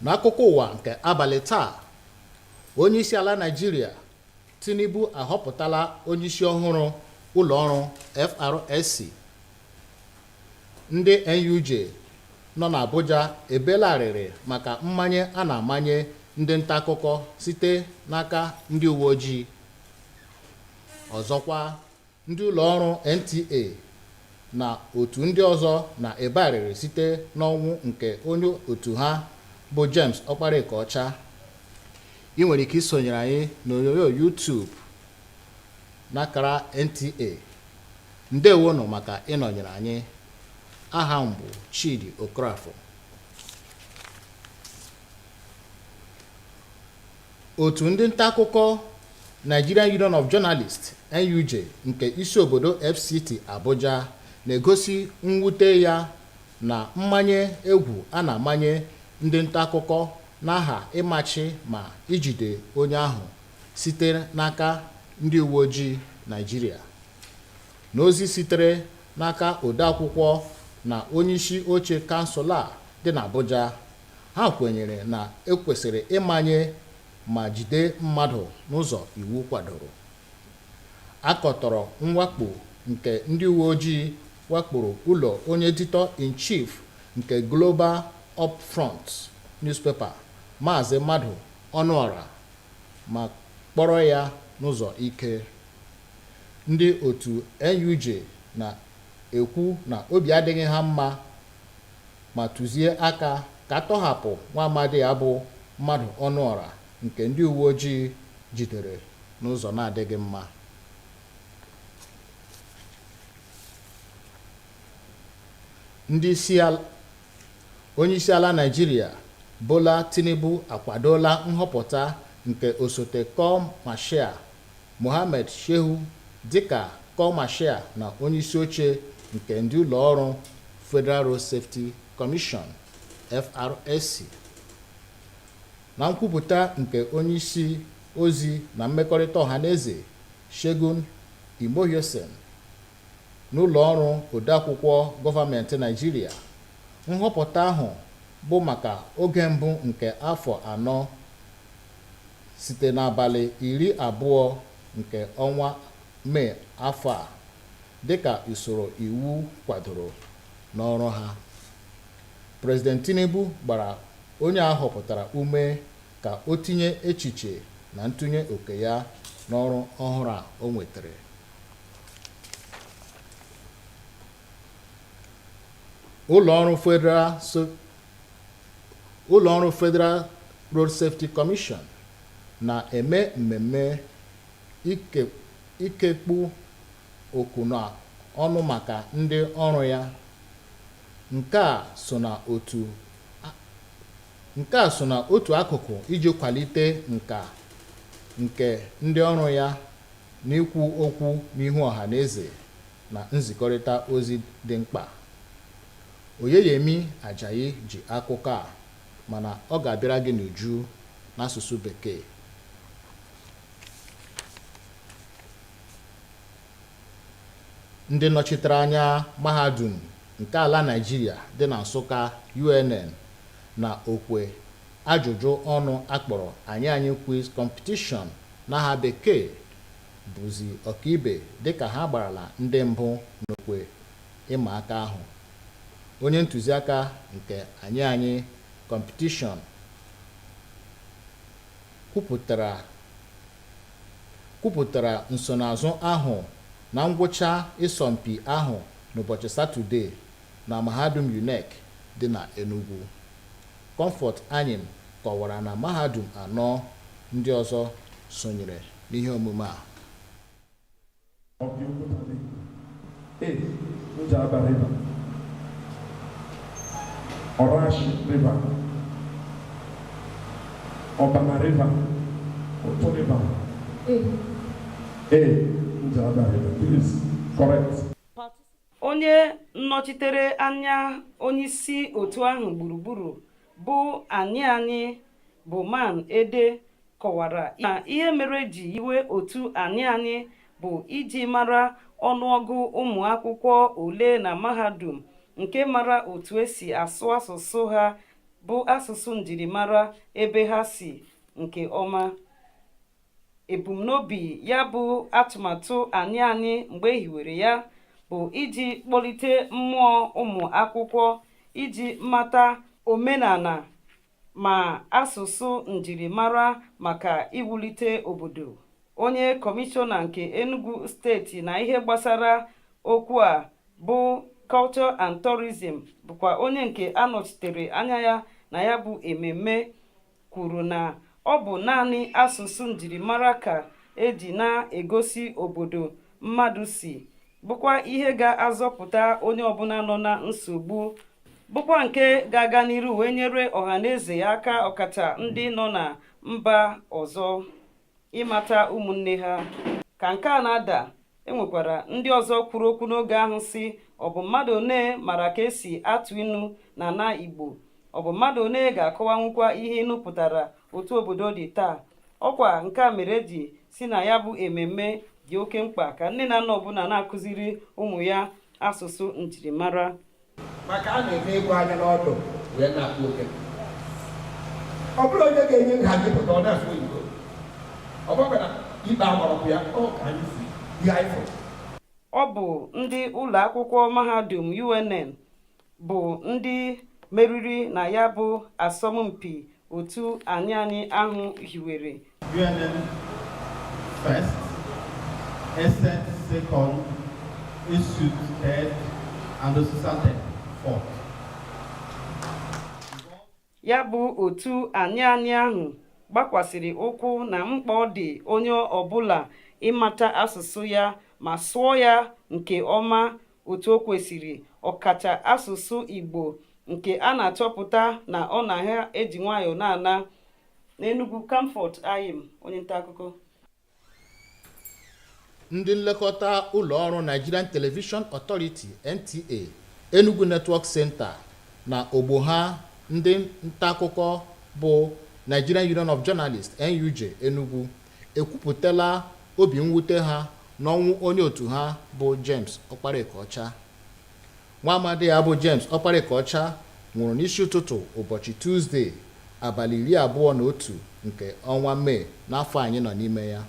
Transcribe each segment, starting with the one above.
N'akụkọ ụwa nke abalị taa, onyeisi ala Naịjirịa Tinubu ahọpụtala onyeisi ọhụrụ ụlọ ọrụ FRSC. Ndị NUJ nọ n'Abuja ebelarịrị maka mmanye a na-amanye ndị nta akụkọ site n'aka ndị uwe ojii. Ọzọkwa, ndị ụlọ ọrụ NTA na otu ndị ọzọ na-ebearịrị site n'ọnwụ nke onye otu ha bụ James Ọkparịkaọcha. Ị nwere ike isonyere anyị n'onyonyo YouTube n'akara NTA. Ndewonu maka ịnọnyere anyị. Aha m bụ Chidi Okrafọ. Otu ndị nta akụkọ Nigerian Union of Journalists (NUJ) nke isi obodo FCT Abuja na-egosi mwute ya na mmanye egwu a na-amanye ndị nta akụkọ n'aha ịmachi ma ijide onye ahụ site n'aka ndị uwe ojii Naịjirịa. N'ozi sitere n'aka odeakwụkwọ na onyeisi oche kansụl a dị n'Abuja, ha kwenyere na ekwesịrị ịmanye ma jide mmadụ n'ụzọ iwu kwadoro. A kọtọrọ mwakpo nke ndị uwe ojii wakporo ụlọ onye editor-in-chief nke Global Upfront newspaper, Maazị Mmadụ Ọnụọra, ma kpọrọ ya n'ụzọ ike. Ndị otu NUJ na-ekwu na obi adịghị ha mma ma tụzie aka ka tọhapụ nwa amadi ya bụ Mmadụ Ọnụọra nke ndị uwe ojii jidere n'ụzọ na-adịghị mma. Onyeisi ala Naịjirịa Bola Tinubu akwadola nhọpụta nke osote kọmashal Mohammed Shehu dịka kọmashal na onyeisi oche nke ndị ụlọ ọrụ Federal Road Safety Commission (FRSC). Na nkwupụta nke onyeisi ozi na mmekọrịta ọhaneze Segun Imoyosen n'ụlọ ọrụ odeakwụkwọ gọọmenti Naịjirịa, nhọpụta ahụ bụ maka oge mbụ nke afọ 4 site n'abalị 20 nke ọnwa Mee afọ a, dịka usoro iwu kwadoro n'ọrụ ha. President Tinubu gbara onye a họpụtara ume ka o tinye echiche na ntụnye oke ya n'ọrụ ọhụrụ a o nwetara. Ụlọ ọrụ Federal Road Safety Commission na-eme mmemme ikekpu oku n'ọnụ maka ndị ọrụ ya. Nke a so na otu akụkụ iji kwalite nka nke ndị ọrụ ya n'ikwu okwu n'ihu ọha na eze na nzikọrịta ozi dị mkpa. Oyeyemi Ajayi ji akụkọ a, mana ọ ga-abịara gị n'uju n'asụsụ Bekee. Ndị nnọchitere anya mahadum nke ala Naịjirịa dị na Nsụka UNN na okwe ajụjụ ọnụ akpọrọ anyị quiz competition n'aha Bekee bụzi ọkaibe dịka ha gbarala ndị mbụ n'okwe ịma aka ahụ. Onye ntụziaka nke anyị competition kwupụtara nsonaazụ ahụ na ngwụcha ịsọmpi ahụ n'ụbọchị Satọde na mahadum UNEC dị na Enugu. Comfort Anyim kọwara na mahadum 4 ndị ọzọ sonyere n'ihe omume a. Orash River, Obama River, Oto River. Njaba River, please correct. Onye nnọchitere anya onyeisi otu ahụ gburugburu bụ anyị bụ Man Ede kọwara na ihe mere ji iwe otu anyị bụ iji mara ọnụọgụ ụmụ akwụkwọ ole na mahadum nke mara otu esi asụ asụsụ ha bụ asụsụ njirimara ebe ha si nke ọma. Ebumnobi ya bụ atụmatụ anyị mgbe ehiwere ya bụ iji kpọlite mmụọ ụmụ akwụkwọ iji mata omenala ma asụsụ njirimara maka iwulite obodo. Onye kọmishọna nke Enugu steeti na ihe gbasara okwu a bụ Culture and Tourism bụkwa onye nke anọchitere anya ya na ya bụ ememme kwuru na ọ bụ naanị asụsụ njirimara ka eji na-egosi obodo mmadụ si, bụkwa ihe ga-azọpụta onye ọbụla nọ na nsogbu, bụkwa nke ga-aga n'iru wee nyere ọhaneze ya aka, ọkacha ndị nọ na mba ọzọ ịmata ụmụnne ha. Ka nke a na-ada, enwekwara ndị ọzọ kwuru okwu n'oge ahụ si ọ bụ mmadụ one mara ka esi atụ inu na ana Igbo, ọ bụ mmadụ one ga-akọwanwukwa ihe inu pụtara otu obodo dị taa. Ọkwa nke a mere ji si na ya bụ ememme dị oke mkpa ka nne na nna ọbụla na-akụziri ụmụ ya asụsụ njirimara. Maka a na-eme egwu anya n'ọdụ wee na-akpụ oke. Ọ bụrụ onye ga-enye nhazi pụta ọ na-asụ Igbo, ọ bụkwara ikpe agbọrọkwụ ya ka anyị si ihe anyị fụrụ. Ọ bụ ndị ụlọ akwụkwọ mahadum UNN bụ ndị meriri na ya bụ asọmpi otu anyị ahụ hiwere. UNN first, Essence second, Issued third, and Osisate fourth. Ya bụ otu anyị ahụ gbakwasịrị ụkwụ na mkpa ọ dị onye ọbụla ịmata asụsụ ya ma sụọ ya nke ọma otu o kwesịrị, ọkacha asụsụ Igbo nke a na-achọpụta na ọ na ha eji nwayọọ na-ana. N'Enugu, Comfort Ayim, onye nta akụkọ. Ndị nlekọta ụlọọrụ Nigerian Television Authority (NTA) Enugu Network Center na ogbo ha ndị nta akụkọ bụ Nigerian Union of Journalists (NUJ) Enugu ekwupụtala obi mwute ha n'ọnwụ onye otu ha bụ James Okparikocha. Nwa amadi ya bụ James Okparikocha nwụrụ n'isi ụtụtụ ụbọchị Tuzdee abalị 21 nke ọnwa Mee n'afọ anyị nọ n'ime ya.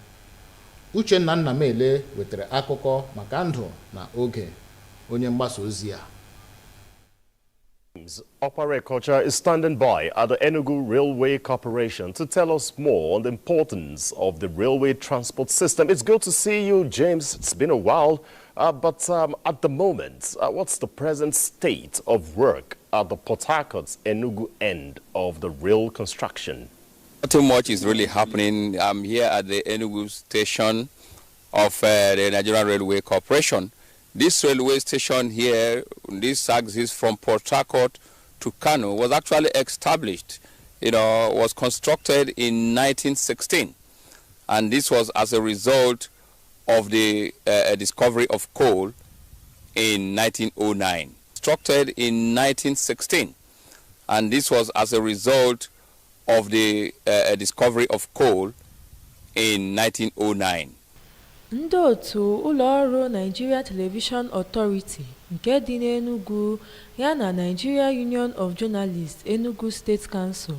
Uchenna Nnamele wetara akụkọ maka ndụ na oge onye mgbasa ozi ya. Okparikocha is standing by at the Enugu Railway Corporation to tell us more on the importance of the railway transport system. It's good to see you, James. It's been a while, but at the moment, what's the present state of work at the Port Harcourt Enugu end of the rail construction? Not too much is really happening. I'm here at the Enugu station of the Nigerian Railway Corporation. This railway station here, this axis from Port Harcourt to Kano, was actually established, was constructed in 1916. And this was as a result of the discovery of coal in 1909. Constructed in 1916. And this was as a result of the discovery of coal in 1909. Ndị otu ụlọọrụ Nigeria Television Authority nke dị n'Enugu ya na Nigeria Union of Journalists Enugu State Council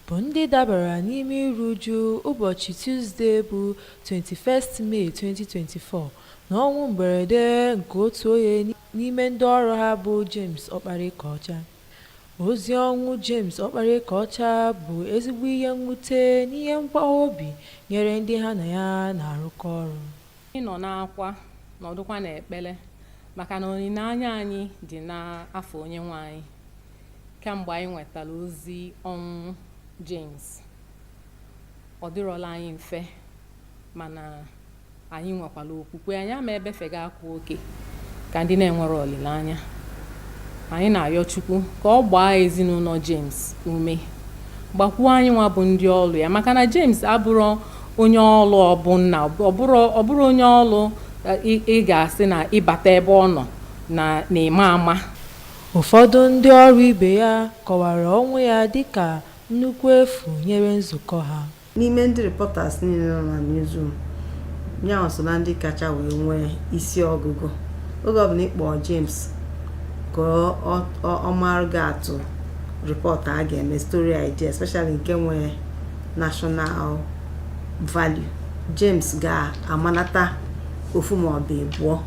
bụ ndị dabara n'ime iru uju ụbọchị Tuesday bụ 21st May 2024 n'ọnwụ mberede nke otu onye n'ime ndị ọrụ ha bụ James Okparikocha. Ozi ọnwụ James Okparikocha bụ ezigbo ihe mwute n'ihe mkpa obi nyere ndị ha na ya na-arụkọ ọrụ. Anyị nọ n'akwa nọdụkwa n'ekpere maka na olileanya anyị dị n'afọ onye nwe anyị kemgbe anyị nwetara ozi ọnwụ James. Ọ dịrọla anyị mfe mana anyị nwekwara okwukwe anyị ama ebefega akwa oke ka ndị na-enwere olileanya. Anyị na-arịọ Chukwu ka ọ gbaa ezinụlọ James ume, gbakwuo anyị nwa bụ ndị ọlụ ya, maka na James abụrụ onye ọlụ ọbụna ọ bụrụ onye ọlụ ị ga-asị na ịbata ebe ọ nọ na ime ama. Ụfọdụ ndị ọrụ ibe ya kọwara ọnwụ ya dịka nnukwu efu nyere nzukọ ha. N'ime ndị reporters niile nọ na newsroom, ya so na ndị kacha wee nwee isi ọgụgụ. Oge ọbụla ịkpọ James ka ọ marụ gị atụ, report a ga-eme story idea especially nke nwere national value. James ga-amanata ofu ma ọ bụ ịbụọ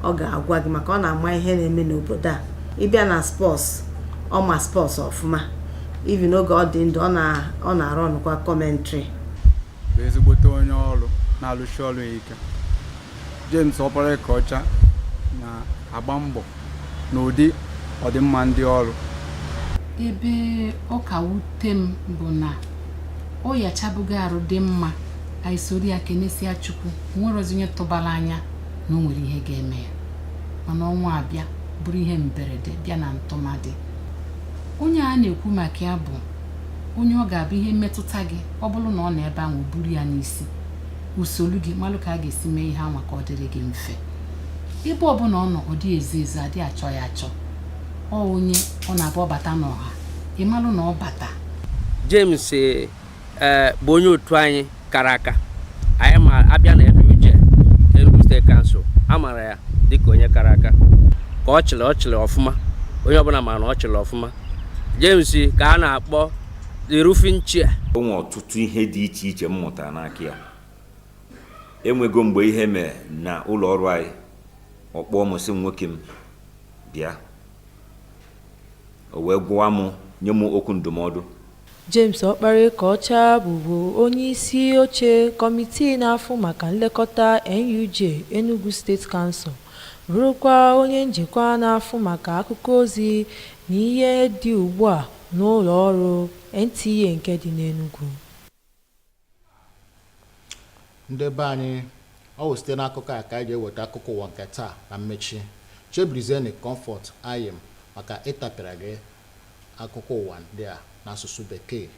ọ ga-agwa gị maka ọ na-ama ihe na-eme n'obodo a. Ịbịa na sports ọma sports ọfụma even oge ọ dị ndụ ọ na-arụ ọnụkwa commentary. Bụ ezigbote onye ọrụ na-alụsi ọrụ ike. James Ọparịkọcha na-agba mbọ n'ụdị ọdịmma ndị ọrụ. Ebe ọ ka wute m bụ na ọ yachabugo arụ dị mma anyị soro ya kenesia Chukwu nwere ozinye tụbara anya na o nwere ihe ga-eme ya mana ọnwa abịa bụrụ ihe mberede bịa na ntụmadị. Onye a na-ekwu maka ya bụ onye ọ ga-abụ ihe mmetụta gị ọ bụrụ na ọ nọ ebe ahụ buru ya n'isi usoro gị malụ ka a ga-esi mee ihe anwa ka ọ dịrị gị mfe. Ebe ọbụla ọ nọ ọ dị ezo ezo adị achọ ya achọ ọ onye ọ na-abụ ọbata n'ọha ịmalụ na ọ bata. James bụ onye otu anyị kara aka anyị ma abịa na Enugu State Council amara ya dịka onye kara aka ka ọ chịrị ọfụma onye ọbụla ma na ọ chịrị ọfụma. James ka a na-akpọ the roofing chair. O nwere ọtụtụ ihe dị iche iche m mụtara n'aka ya. Enwego mgbe ihe mere na ụlọ ọrụ anyị ọkpọ m sị nwoke m bịa o wee gwa m nye m okwu ndụmọdụ. James Ọparịkọcha bụbu onye isi oche kọmitii na-afụ maka nlekọta NUJ Enugu State Council bụrụkwa onye njikwa na-afụ maka akụkọ ozi na ihe dị ugbu a n'ụlọ ọrụ NTA nke dị n'Enugu. Ndị be anyị ọ wụ site n'akụkọ a ka anyị ga-eweta akụkọ ụwa nke taa na mmechi. Chebrizeni Comfort Ayem maka ịtapịara gị akụkọ ụwa ndị a n'asụsụ Bekee.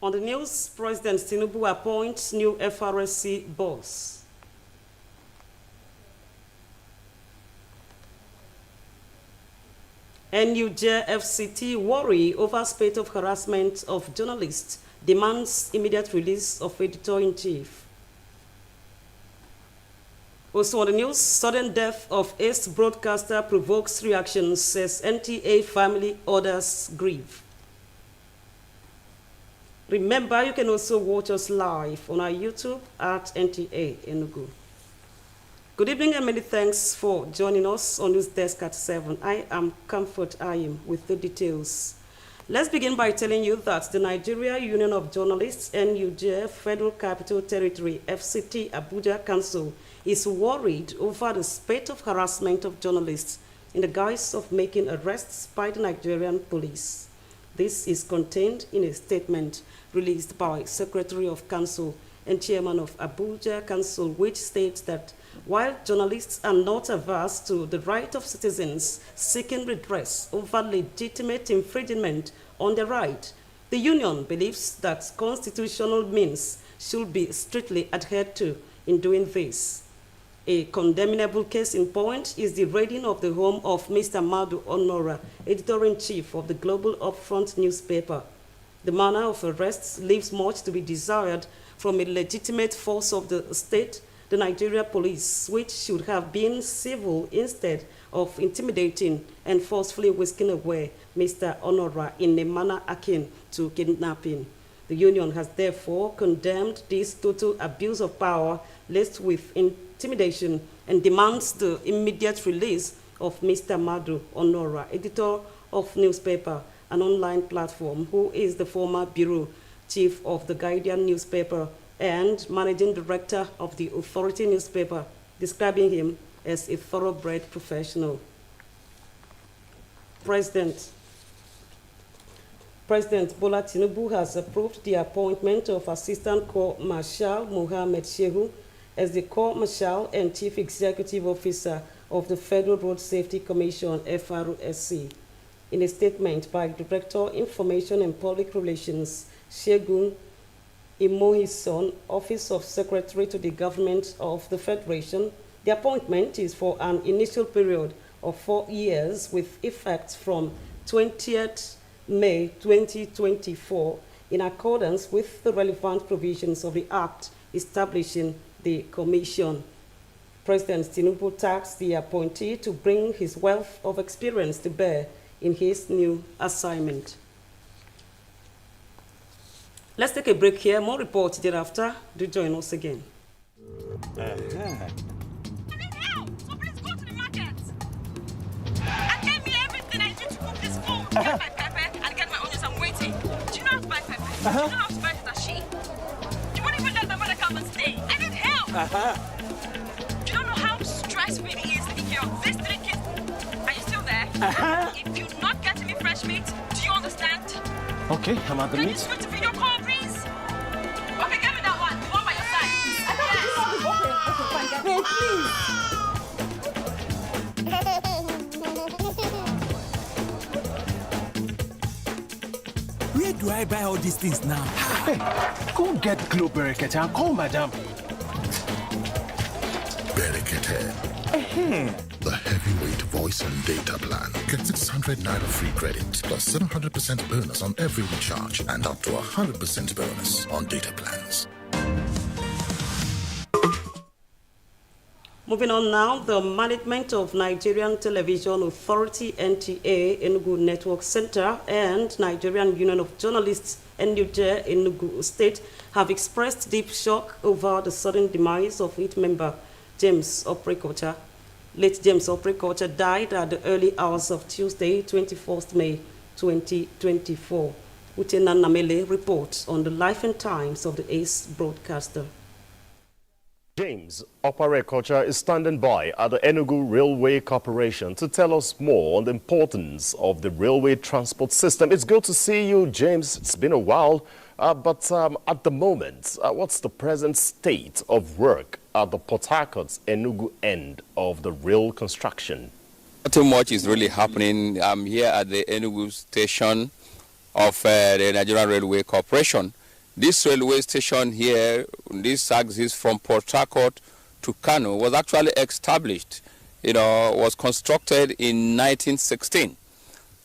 On the news, President Tinubu appoints new FRSC boss. NUJ FCT worry over spate of harassment of journalists, demands immediate release of editor-in-chief. Also on the news, sudden death of ace broadcaster provokes reactions, says NTA family orders grief. Remember, you can also watch us live on our YouTube at Nta Enugu. Good evening and many thanks for joining us on News Desk at 7. I am Comfort Ayim with the details. Let's begin by telling you that the Nigeria Union of Journalists, NUJ, Federal Capital Territory, FCT, Abuja Council, is worried over the spate of harassment of journalists in the guise of making arrests by the Nigerian police. This is contained in a statement released by Secretary of Council and Chairman of Abuja Council, which states that while journalists are not averse to the right of citizens seeking redress over legitimate infringement on their right, the union believes that constitutional means should be strictly adhered to in doing this. A condemnable case in point is the raiding of the home of Mr. Madu Onora, editor-in-chief of the Global Upfront newspaper. The manner of arrests leaves much to be desired from a legitimate force of the state, the Nigeria police, which should have been civil instead of intimidating and forcefully whisking away Mr. Onora in a manner akin to kidnapping. The union has therefore condemned this total abuse of power laced with intimidation and demands the immediate release of Mr. Madu Onora, editor of newspaper, an online platform, who is the former bureau chief of the Guardian newspaper and managing director of the Authority newspaper, describing him as a thoroughbred professional. President Bola Tinubu has approved the appointment of Assistant Corps Marshal Mohammed Shehu as the Corps Marshal and Chief Executive Officer of the Federal Road Safety Commission, FRSC. In a statement by Director, Information and Public Relations, Shegun Imohison, Office of Secretary to the Government of the Federation, the appointment is for an initial period of 4 years with effect from 20th May 2024 in accordance with the relevant provisions of the Act establishing the Commission. President Tinubu tasked the appointee to bring his wealth of experience to bear in his new assignment. Let's take a break here. More reports thereafter. Do join us again. Get my pepper and get my onions. I'm waiting. Do you know how to buy pepper? Do you know how to buy dashi? You won't even let my mother come and stay. I need help. Do you don't know how stressful it is taking care of these 3 kids? Are you still there? If you're not getting me fresh meat, do you understand? Okay, I'm at the Can meat. you switch to video call, please? Okay, get me that one. The one by your side. I don't know. Okay, fine. Babe, please. Where do I buy all these things now? Hey, go get Glow Berekete and call Madam. Berekete. The heavyweight voice and data plan. Get 600 naira free credit plus 700% bonus on every recharge and up to 100% bonus on data plans. Moving on now, the management of Nigerian Television Authority Nta Enugu Network Center and Nigerian Union of Journalists NUJ Enugu State have expressed deep shock over the sudden demise of its member James Oprekocha. Late James Oprekocha died at the early hours of Tuesday, 21st May 2024. Uchenna Namele reports on the life and times of the ace broadcaster. James Oprekocha is standing by at the Enugu Railway Corporation to tell us more on the importance of the railway transport system. It's good to see you, James. It's been a while, but at the moment, what's the present state of work at the Port Harcourt Enugu end of the rail construction? Nothing much is really happening. I'm here at the Enugu station of the Nigerian Railway Corporation. This railway station here, this axis from Port Harcourt to Kano, was actually established, was constructed in 1916.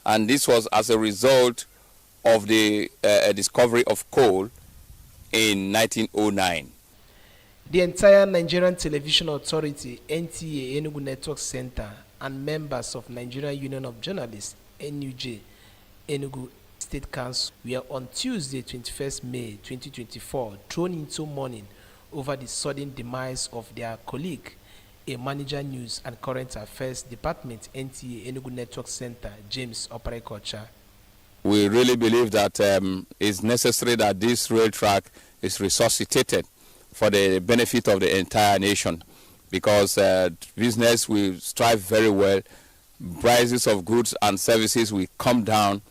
And this was as a result of the discovery of coal in 1909. The entire Nigerian Television Authority, Nta Enugu Network Center, and members of Nigerian Union of Journalists, NUJ, Enugu State Council, were on Tuesday, 21st May 2024, thrown into mourning over the sudden demise of their colleague, a manager news and current affairs department, Nta Enugu Network Center, James Oprekocha. We really believe that it's necessary that this rail track is resuscitated for the benefit of the entire nation, because business will strive very well, prices of goods and services will come down,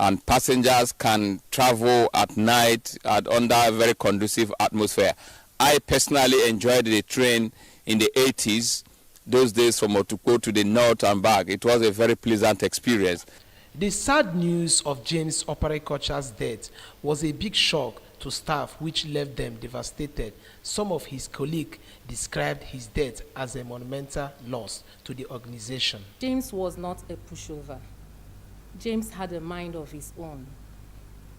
and passengers can travel at night under a very conducive atmosphere. I personally enjoyed the train in the 80s, those days from Otukpo to the north and back. It was a very pleasant experience. The sad news of James Oprekocha's death was a big shock to staff, which left them devastated. Some of his colleagues described his death as a monumental loss to the organization. James was not a pushover. James had a mind of his own.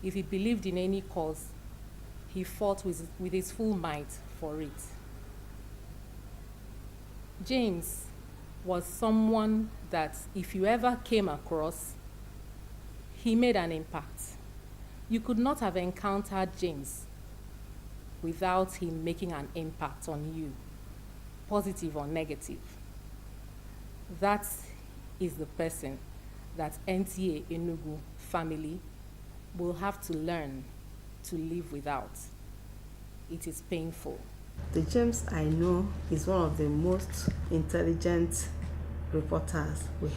If he believed in any cause, he fought with his full might for it. James was someone that if you ever came across, he made an impact. You could not have encountered James without him making an impact on you, positive or negative. That is the person that Nta Enugu family will have to learn to live without. It is painful. The James I know is one of the most intelligent reporters we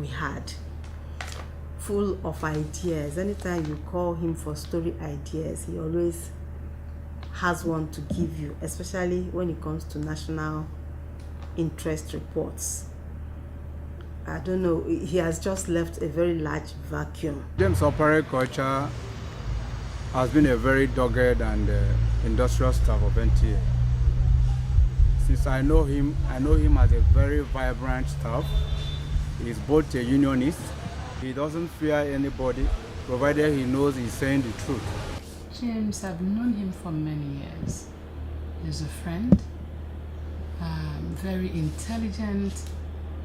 had. Full of ideas. Anytime you call him for story ideas, he always has one to give you, especially when it comes to national interest reports. I don't know, he has just left a very large vacuum. James Opare has been a very dogged and industrial staff of NTA. Since I know him as a very vibrant staff. He's both a unionist. He doesn't fear anybody, provided he knows he's saying the truth. James, I've known him for many years. He's a friend, very intelligent,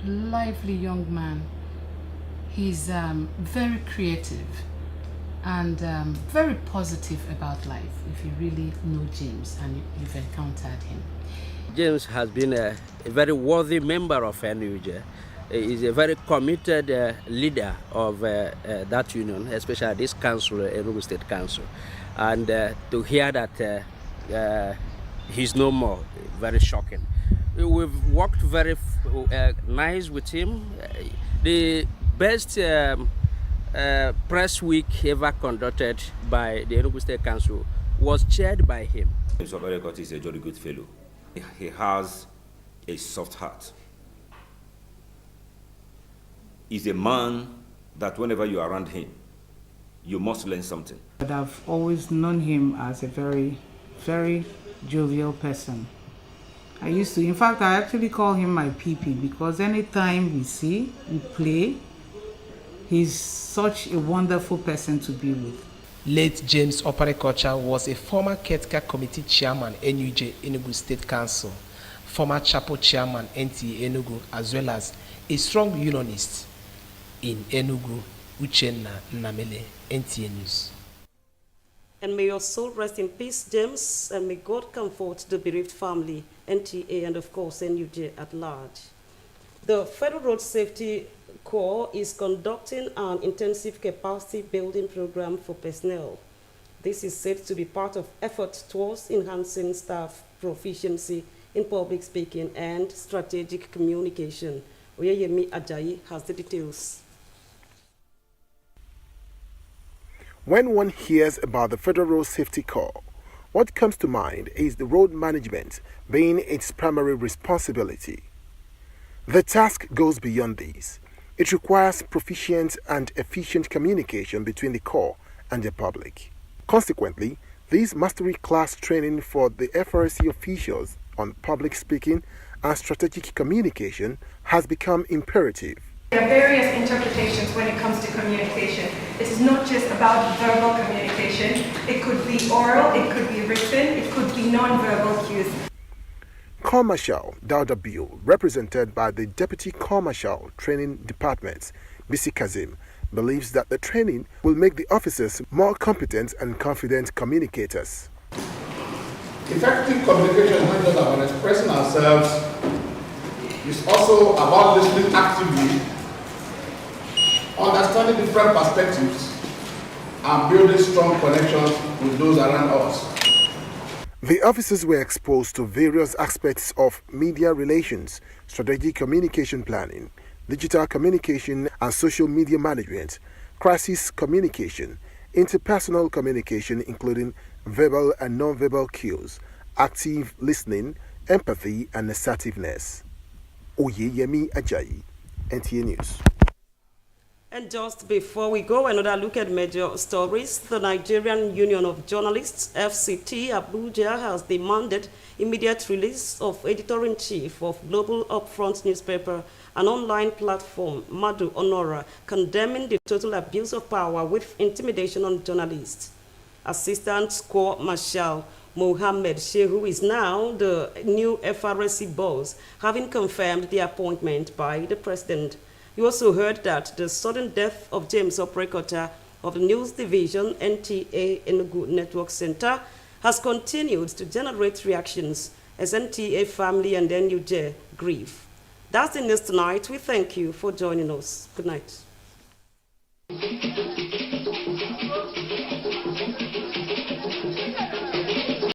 lively young man. He's very creative and very positive about life, if you really know James and you've encountered him. James has been a very worthy member of NUJ. He's a very committed leader of that union, especially this council, Enugu State Council. And to hear that he's no more, very shocking. We've worked very nice with him. The best press week ever conducted by the Enugu State Council was chaired by him. James Opare is a jolly good fellow. He has a soft heart. He's a man that whenever you're around him, you must learn something. But I've always known him as a very, very jovial person. In fact, I actually call him my PP because anytime we play, he's such a wonderful person to be with. Late James Opare was a former caretaker committee chairman, NUJ Enugu State Council, former chapel chairman, Nta Enugu, as well as a strong unionist in Enugu, Uchenna Nnamele, NTA News. And may your soul rest in peace, James, and may God comfort the bereaved family, NTA, and of course, NUJ at large. The Federal Road Safety Corps is conducting an intensive capacity building program for personnel. This is said to be part of efforts towards enhancing staff proficiency in public speaking and strategic communication. Oyeyemi Ajayi has the details. When one hears about the Federal Road Safety Corps, what comes to mind is the road management being its primary responsibility. The task goes beyond this. It requires proficient and efficient communication between the Corps and the public. Consequently, this mastery class training for the FRSC officials on public speaking and strategic communication has become imperative. There are various interpretations when it comes to communication. It is not just about verbal communication. It could be oral, it could be written, it could be non-verbal cues. Corps Marshal Dauda Biu, represented by the Deputy Corps Marshal Training Department, Bisi Kazim, believes that the training will make the officers more competent and confident communicators. Effective communication is not just about expressing ourselves, it's also about listening actively, understanding different perspectives, and building strong connections with those around us. The officers were exposed to various aspects of media relations, strategic communication planning, digital communication and social media management, crisis communication, interpersonal communication including verbal and non-verbal cues, active listening, empathy and assertiveness. Oyeyemi Ajayi, NTA News. And just before we go, another look at major stories. The Nigerian Union of Journalists, FCT, Abuja, has demanded immediate release of editor-in-chief of Global Upfront newspaper, an online platform, Madu Honora, condemning the total abuse of power with intimidation on journalists. Assistant Corps Marshal Mohammed Shehu is now the new FRSC boss, having confirmed the appointment by the president. You also heard that the sudden death of James Opare of the news division Nta Enugu Network Center has continued to generate reactions as NTA family and NUJ grieve. That's the news tonight. We thank you for joining us. Good night.